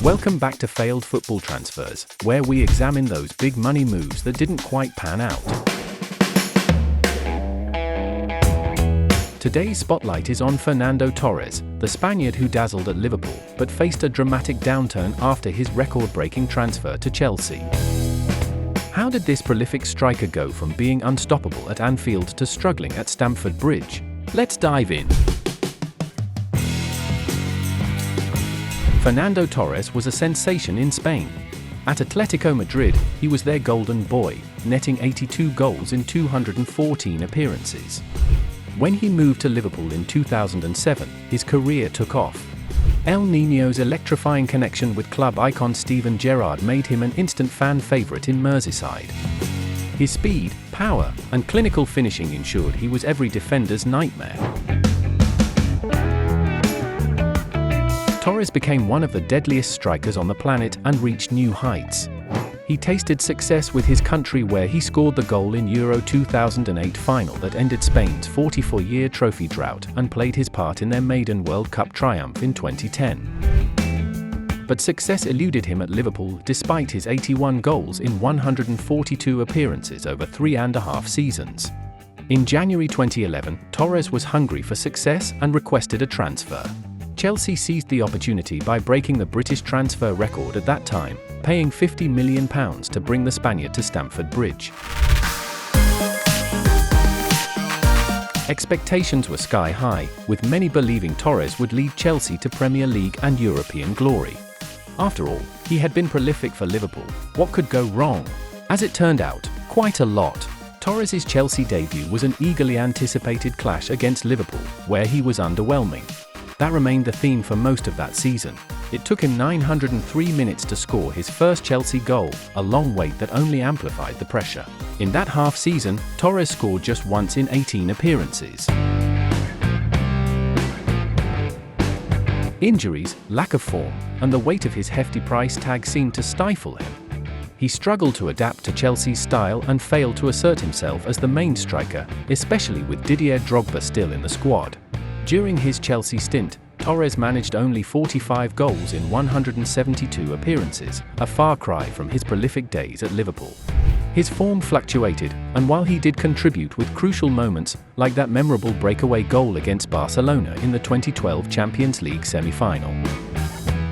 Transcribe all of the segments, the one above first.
Welcome back to Failed Football Transfers, where we examine those big money moves that didn't quite pan out. Today's spotlight is on Fernando Torres, the Spaniard who dazzled at Liverpool but faced a dramatic downturn after his record-breaking transfer to Chelsea. How did this prolific striker go from being unstoppable at Anfield to struggling at Stamford Bridge? Let's dive in. Fernando Torres was a sensation in Spain. At Atletico Madrid, he was their golden boy, netting 82 goals in 214 appearances. When he moved to Liverpool in 2007, his career took off. El Niño's electrifying connection with club icon Steven Gerrard made him an instant fan favourite in Merseyside. His speed, power, and clinical finishing ensured he was every defender's nightmare. Torres became one of the deadliest strikers on the planet and reached new heights. He tasted success with his country, where he scored the goal in Euro 2008 final that ended Spain's 44-year trophy drought and played his part in their maiden World Cup triumph in 2010. But success eluded him at Liverpool despite his 81 goals in 142 appearances over 3.5 seasons. In January 2011, Torres was hungry for success and requested a transfer. Chelsea seized the opportunity by breaking the British transfer record at that time, paying £50 million to bring the Spaniard to Stamford Bridge. Expectations were sky high, with many believing Torres would lead Chelsea to Premier League and European glory. After all, he had been prolific for Liverpool. What could go wrong? As it turned out, quite a lot. Torres' Chelsea debut was an eagerly anticipated clash against Liverpool, where he was underwhelming. That remained the theme for most of that season. It took him 903 minutes to score his first Chelsea goal, a long wait that only amplified the pressure. In that half-season, Torres scored just once in 18 appearances. Injuries, lack of form, and the weight of his hefty price tag seemed to stifle him. He struggled to adapt to Chelsea's style and failed to assert himself as the main striker, especially with Didier Drogba still in the squad. During his Chelsea stint, Torres managed only 45 goals in 172 appearances, a far cry from his prolific days at Liverpool. His form fluctuated, and while he did contribute with crucial moments, like that memorable breakaway goal against Barcelona in the 2012 Champions League semi-final.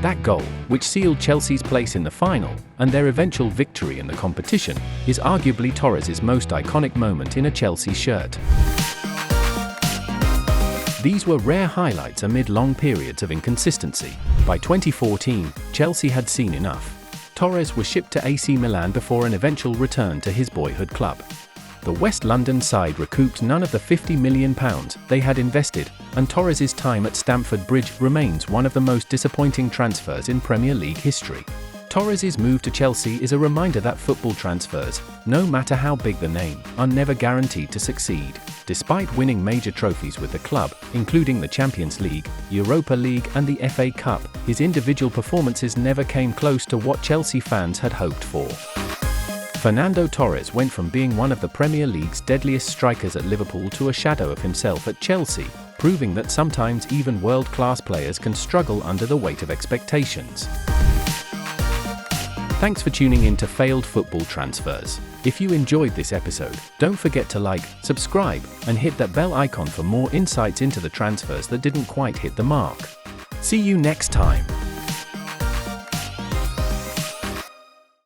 That goal, which sealed Chelsea's place in the final, and their eventual victory in the competition, is arguably Torres' most iconic moment in a Chelsea shirt. These were rare highlights amid long periods of inconsistency. By 2014, Chelsea had seen enough. Torres was shipped to AC Milan before an eventual return to his boyhood club. The West London side recouped none of the £50 million they had invested, and Torres' time at Stamford Bridge remains one of the most disappointing transfers in Premier League history. Torres' move to Chelsea is a reminder that football transfers, no matter how big the name, are never guaranteed to succeed. Despite winning major trophies with the club, including the Champions League, Europa League and the FA Cup, his individual performances never came close to what Chelsea fans had hoped for. Fernando Torres went from being one of the Premier League's deadliest strikers at Liverpool to a shadow of himself at Chelsea, proving that sometimes even world-class players can struggle under the weight of expectations. Thanks for tuning in to Failed Football Transfers. If you enjoyed this episode, don't forget to like, subscribe, and hit that bell icon for more insights into the transfers that didn't quite hit the mark. See you next time.